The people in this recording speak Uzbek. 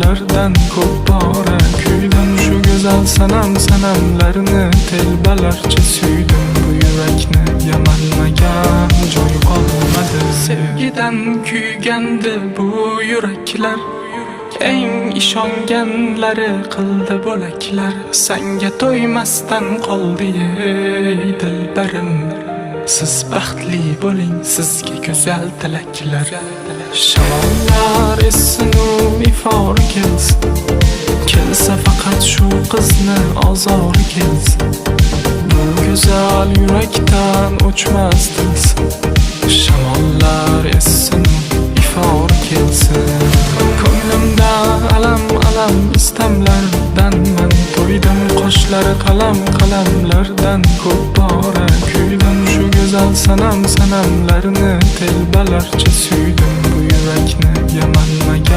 sanamlardan ko'p bora kuydim. Shu go'zal sanamlarni telbalarcha suydim. Bu yurakni yamanmagan joy qolmadi. Sevgidan kuygandi bu yuraklar, eng ishonganlari qildi bo'laklar. Senga to'ymasdan qoldi ey dilbarim. Siz baxtli bo'ling, sizga go'zal tilaklar. Shamollar essin u ifor kelsin, kelsa faqat shu qizni ozori kelsin. Bu go'zal yurakdan o'chmas dilsin. Shamollar essin u ifor kelsin. Ko'nglimda alam istamlardan men to'ydim. Qoshlari qalamlardan ko'p bora kuydim. Shu go'zal sanamlarni telbalarcha suydim. Bu yurakni yamanmagan